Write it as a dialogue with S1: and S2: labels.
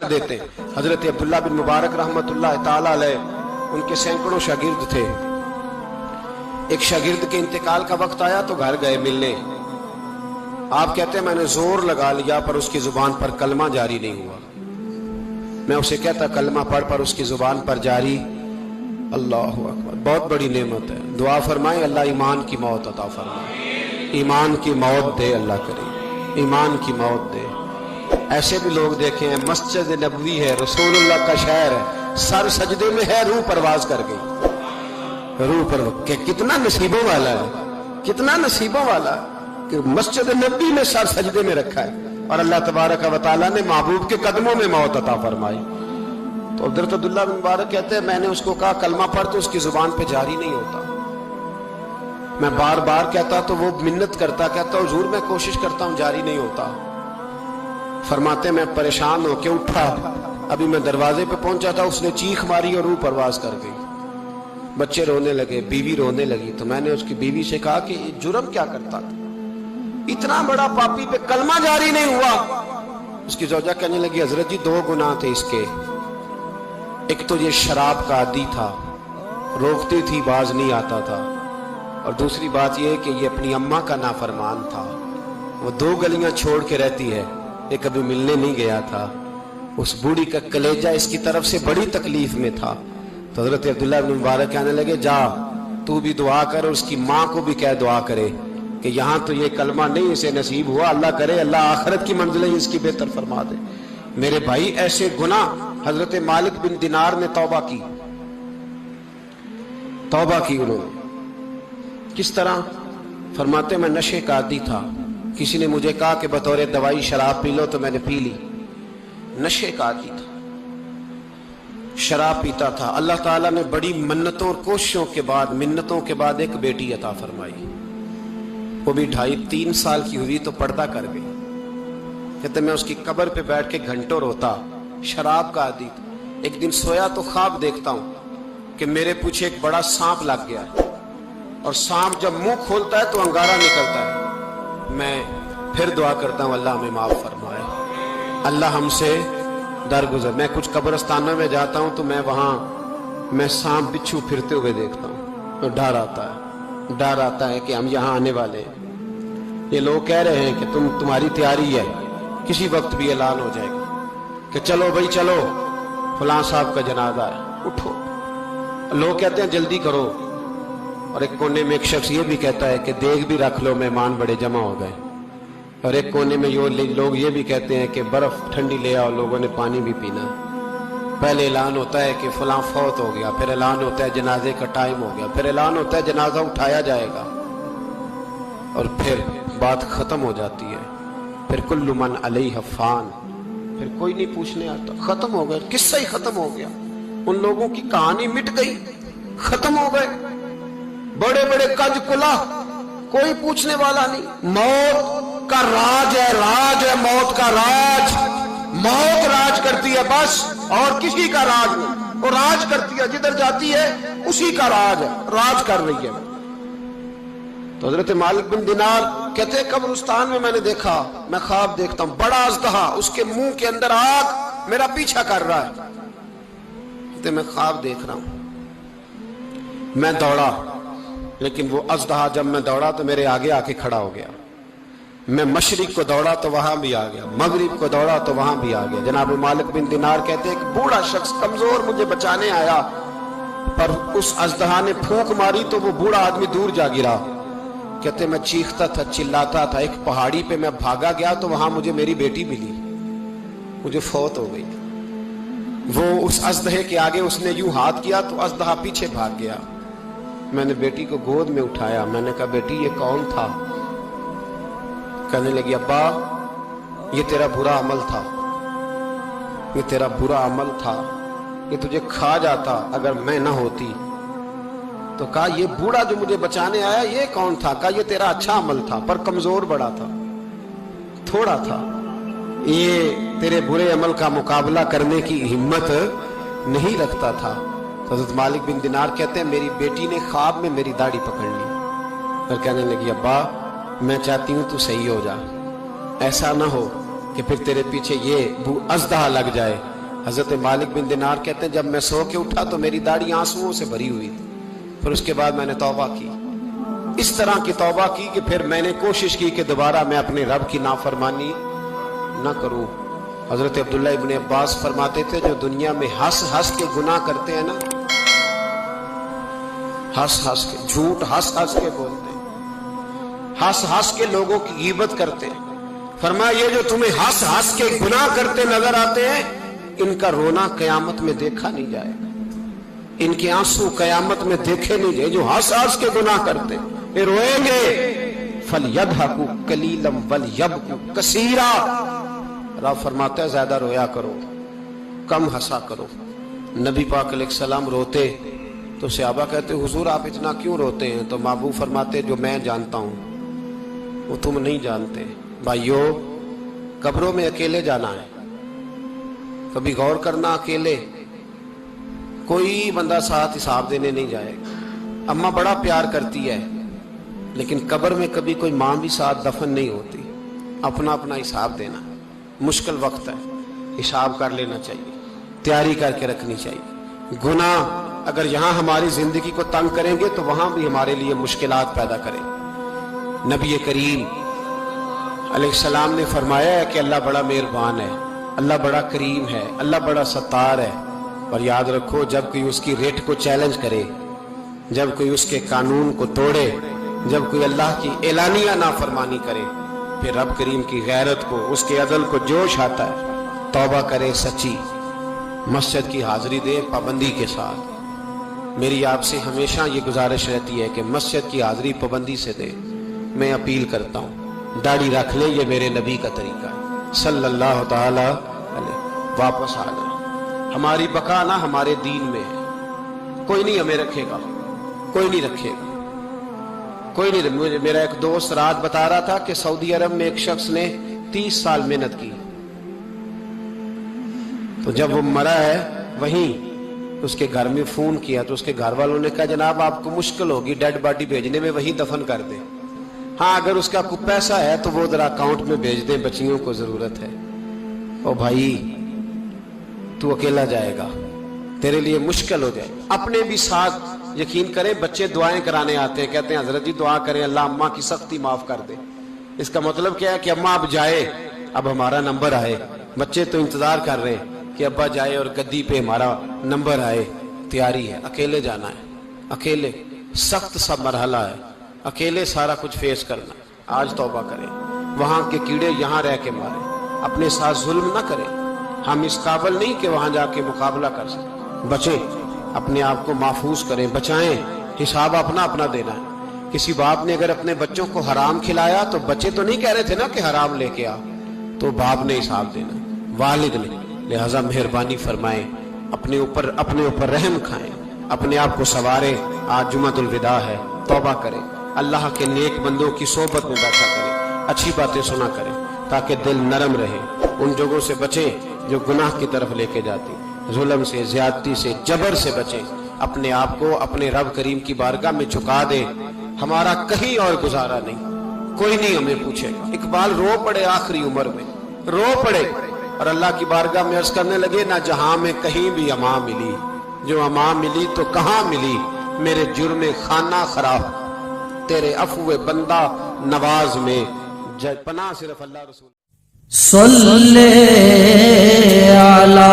S1: देते। हजरत अब्दुल्ला बिन मुबारक रहमतुल्लाह ताला अलैह, उनके सैकड़ों शागिर्द थे। एक शागिर्द के इंतकाल का वक्त आया तो घर गए मिलने। आप कहते हैं मैंने जोर लगा लिया पर उसकी जुबान पर कलमा जारी नहीं हुआ। मैं उसे कहता कलमा पढ़ पर उसकी जुबान पर जारी। अल्लाह अकबर, बहुत बड़ी नेमत है। दुआ फरमाए अल्लाह ईमान की मौत अता फरमाए, ईमान की मौत दे अल्लाह करे, ईमान की मौत दे। ऐसे भी लोग देखे हैं, मस्जिद नबवी है, रसूलुल्लाह का शहर है, सर सजदे में है, रूह परवाज कर गई। रूह पर कितना नसीबों वाला है, कितना नसीबों वाला कि मस्जिद नबवी में सर सजदे में रखा है और अल्लाह तबारक व तआला ने महबूब के कदमों में मौत अता फरमाई। तो हज़रत अब्दुल्लाह बिन मुबारक कहते हैं मैंने उसको कहा कलमा पढ़ तो उसकी जुबान पे जारी नहीं होता। मैं बार बार कहता तो वो मिन्नत करता, कहता हुजूर मैं कोशिश करता हूं जारी नहीं होता। फरमाते मैं परेशान होकर उठा, अभी मैं दरवाजे पे पहुंचा था, उसने चीख मारी और रूह परवाज कर गई। बच्चे रोने लगे, बीवी रोने लगी। तो मैंने उसकी बीवी से कहा कि जुर्म क्या करता था, इतना बड़ा पापी पे कलमा जारी नहीं हुआ। उसकी जोजा कहने लगी हजरत जी दो गुनाह थे इसके, एक तो ये शराब का आदी था, रोकती थी बाज नहीं आता था, और दूसरी बात यह कि ये अपनी अम्मा का नाफरमान था। वो दो गलियां छोड़ के रहती है, ये कभी मिलने नहीं गया था। उस बूढ़ी का कलेजा इसकी तरफ से बड़ी तकलीफ में था। तो हजरत अब्दुल्लाह बिन मुबारक कहने लगे जा तू भी दुआ कर और उसकी माँ को भी कह दुआ करे कि यहाँ तो ये कलमा नहीं इसे नसीब हुआ, अल्लाह करे अल्लाह आखिरत की मंजिलें इसकी बेहतर फरमा दे। मेरे भाई ऐसे गुनाह हजरत मालिक बिन दिनार ने तौबा की, तौबा की उन्होंने। किस तरह? फरमाते मैं नशे का आदी था, किसी ने मुझे कहा कि बतौर दवाई शराब पी लो तो मैंने पी ली। नशे का आदी था, शराब पीता था। अल्लाह ताला ने बड़ी मन्नतों और कोशिशों के बाद, मिन्नतों के बाद एक बेटी अता फरमाई। वो भी 2.5-3 साल की हुई तो पर्दा कर गई। कहते मैं उसकी कब्र पे बैठ के घंटों रोता, शराब का आदी था। एक दिन सोया तो ख्वाब देखता हूं कि मेरे पीछे एक बड़ा सांप लग गया और सांप जब मुंह खोलता है तो अंगारा निकलता है। मैं फिर दुआ करता हूं अल्लाह हमें माफ फरमाए, अल्लाह हमसे दरगुजर। मैं कुछ कब्रिस्तानों में जाता हूं तो मैं वहां मैं सांप बिच्छू फिरते हुए देखता हूं तो डर आता है, डर आता है कि हम यहाँ आने वाले हैं। ये लोग कह रहे हैं कि तुम्हारी तैयारी है, किसी वक्त भी ऐलान हो जाएगा कि चलो भाई चलो फलां साहब का जनाजा है, उठो। लोग कहते हैं जल्दी करो, और एक कोने में एक शख्स ये भी कहता है कि देग भी रख लो, मेहमान बड़े जमा हो गए। और एक कोने में लोग ये भी कहते हैं कि बर्फ ठंडी ले आओ, लोगों ने पानी भी पीना। पहले ऐलान होता है कि फलां फौत हो गया, फिर ऐलान होता है जनाजे का टाइम हो गया, फिर ऐलान होता है जनाजा उठाया जाएगा, और फिर बात खत्म हो जाती है। फिर कुल्लु मन अलैहा फान, फिर कोई नहीं पूछने आता, खत्म हो गया, किस्सा ही खत्म हो गया। उन लोगों की कहानी मिट गई, खत्म हो गए। बड़े बड़े कज कुला, कोई पूछने वाला नहीं। मौत का राज है, राज है मौत का राज। मौत राज करती है बस, और किसी का राज नहीं। वो राज करती है, जिधर जाती है उसी का राज है, राज कर रही है। तो हजरत मालिक बिन दिनार कहते हैं कब्रिस्तान में मैंने देखा, मैं ख्वाब देखता हूं बड़ा अजदहा, उसके मुंह के अंदर आग मेरा पीछा कर रहा है। कहते मैं ख्वाब देख रहा हूं। मैं दौड़ा, लेकिन वो अजदहा जब मैं दौड़ा तो मेरे आगे आके खड़ा हो गया। मैं मशरिक को दौड़ा तो वहां भी आ गया, मगरिब को दौड़ा तो वहां भी आ गया। जनाब मालिक बिन दिनार कहते हैं एक बूढ़ा शख्स कमजोर मुझे बचाने आया, पर उस अजदहा ने फूंक मारी तो वो बूढ़ा आदमी दूर जा गिरा। कहते मैं चीखता था, चिल्लाता था। एक पहाड़ी पे मैं भागा गया तो वहां मुझे मेरी बेटी मिली, मुझे फौत हो गई। वो उस अजदहे के आगे उसने यूं हाथ किया तो अजदहा पीछे भाग गया। मैंने बेटी को गोद में उठाया, मैंने कहा बेटी ये कौन था? कहने लगी अब्बा ये तेरा बुरा अमल था, ये तेरा बुरा अमल था, ये तुझे खा जाता अगर मैं ना होती। तो कहा ये बूढ़ा जो मुझे बचाने आया ये कौन था? कहा ये तेरा अच्छा अमल था, पर कमजोर बड़ा था, थोड़ा था, ये तेरे बुरे अमल का मुकाबला करने की हिम्मत नहीं रखता था। तो हज़रत मालिक बिन दिनार कहते हैं मेरी बेटी ने ख्वाब में मेरी दाढ़ी पकड़ ली और कहने लगी अब्बा मैं चाहती हूं तू सही हो जा, ऐसा ना हो कि फिर तेरे पीछे ये अजदहा लग जाए حضرت مالک بن دینار کہتے ہیں جب میں سو کے اٹھا تو میری داڑھی آنسوؤں سے بھری ہوئی تھی، پھر اس کے بعد میں نے توبہ کی، اس طرح کی توبہ کی کہ پھر میں نے کوشش کی کہ دوبارہ میں اپنے رب کی نافرمانی نہ کروں۔ حضرت عبداللہ ابن عباس فرماتے تھے جو دنیا میں ہنس ہنس کے گناہ کرتے ہیں نا، ہنس ہنس کے جھوٹ ہنس ہنس کے بولتے ہیں، ہنس ہنس کے لوگوں کی غیبت کرتے ہیں، فرمایا یہ جو تمہیں ہنس ہنس کے گناہ کرتے نظر آتے ہیں ان کا رونا قیامت میں دیکھا نہیں جائے گا، ان کے آنسو قیامت میں دیکھے نہیں جائے۔ جو ہنس ہنس کے گناہ کرتے یہ روئیں گے، فَلْيَضْحَكُوا قَلِيلًا وَلْيَبْكُوا كَثِيرًا۔ رب فرماتا ہے زیادہ رویا کرو، کم ہنسا کرو۔ نبی پاک علیہ السلام روتے تو صحابہ کہتے حضور آپ اتنا کیوں روتے ہیں؟ تو محبوب فرماتے جو میں جانتا ہوں وہ تم نہیں جانتے۔ بھائیو، قبروں میں اکیلے جانا ہے، کبھی غور کرنا، اکیلے کوئی بندہ ساتھ حساب دینے نہیں جائے گا۔ اماں بڑا پیار کرتی ہے لیکن قبر میں کبھی کوئی ماں بھی ساتھ دفن نہیں ہوتی، اپنا اپنا حساب دینا، مشکل وقت ہے، حساب کر لینا چاہیے، تیاری کر کے رکھنی چاہیے۔ گناہ اگر یہاں ہماری زندگی کو تنگ کریں گے تو وہاں بھی ہمارے لیے مشکلات پیدا کریں۔ نبی کریم علیہ السلام نے فرمایا ہے کہ اللہ بڑا مہربان ہے، اللہ بڑا کریم ہے، اللہ بڑا ستار ہے، اور یاد رکھو جب کوئی اس کی ریٹ کو چیلنج کرے، جب کوئی اس کے قانون کو توڑے، جب کوئی اللہ کی اعلانیہ نافرمانی کرے، پھر رب کریم کی غیرت کو، اس کے عدل کو جوش آتا ہے، توبہ کرے سچی، مسجد کی حاضری دے پابندی کے ساتھ۔ میری آپ سے ہمیشہ یہ گزارش رہتی ہے کہ مسجد کی حاضری پابندی سے دے۔ میں اپیل کرتا ہوں داڑھی رکھ لیں، یہ میرے نبی کا طریقہ ہے صلی اللہ تعالی علیہ۔ واپس آ جائیں، ہماری بقا نہ ہمارے دین میں ہے، کوئی نہیں ہمیں رکھے گا، کوئی نہیں رکھے گا، کوئی نہیں۔ میرا ایک دوست رات بتا رہا تھا کہ سعودی عرب میں ایک شخص نے 30 سال محنت کی، تو جب وہ مرا ہے وہیں اس کے گھر میں فون کیا تو اس کے گھر والوں نے کہا جناب آپ کو مشکل ہوگی ڈیڈ باڈی بھیجنے میں، وہیں دفن کر دیں، ہاں اگر اس کا کوئی پیسہ ہے تو وہ ذرا اکاؤنٹ میں بھیج دیں، بچیوں کو ضرورت ہے۔ او بھائی تو اکیلا جائے گا، تیرے لیے مشکل ہو جائے۔ اپنے بھی ساتھ یقین کریں، بچے دعائیں کرانے آتے ہیں، کہتے ہیں حضرت جی دعا کریں اللہ اماں کی سختی معاف کر دے۔ اس کا مطلب کیا ہے کہ اماں اب جائے، اب ہمارا نمبر آئے۔ بچے تو انتظار کر رہے ہیں کہ ابا جائے اور گدی پہ ہمارا نمبر آئے۔ تیاری ہے، اکیلے جانا ہے، اکیلے سخت سا مرحلہ ہے، اکیلے سارا کچھ فیس کرنا۔ آج توبہ کریں، وہاں کے کیڑے یہاں رہ کے مارے، اپنے ساتھ ظلم نہ کریں۔ ہم اس قابل نہیں کہ وہاں جا کے مقابلہ کر سکیں، بچیں، اپنے آپ کو محفوظ کریں، بچائیں، حساب اپنا اپنا دینا ہے۔ کسی باپ نے اگر اپنے بچوں کو حرام کھلایا تو بچے تو نہیں کہہ رہے تھے نا کہ حرام لے کے آ، تو باپ نے حساب دینا، والد نے۔ لہذا مہربانی فرمائیں، اپنے اوپر رحم کھائیں، اپنے آپ کو سنواریں۔ آج جمعۃ الوداع ہے، توبہ کریں، اللہ کے نیک بندوں کی صحبت میں بیٹھا کریں، اچھی باتیں سنا کریں تاکہ دل نرم رہے۔ ان جگہوں سے بچیں جو گناہ کی طرف لے کے جاتی، ظلم سے، زیادتی سے، جبر سے بچیں۔ اپنے آپ کو اپنے رب کریم کی بارگاہ میں جھکا دیں۔ ہمارا کہیں اور گزارا نہیں، کوئی نہیں ہمیں پوچھے گا۔ اقبال رو پڑے آخری عمر میں، رو پڑے اور اللہ کی بارگاہ میں عرض کرنے لگے نہ جہاں میں کہیں بھی امان ملی، جو امان ملی تو کہاں ملی، میرے جرم خانہ خراب، تیرے عفو بندہ نواز میں پناہ صرف اللہ رسول۔
S2: صلی علی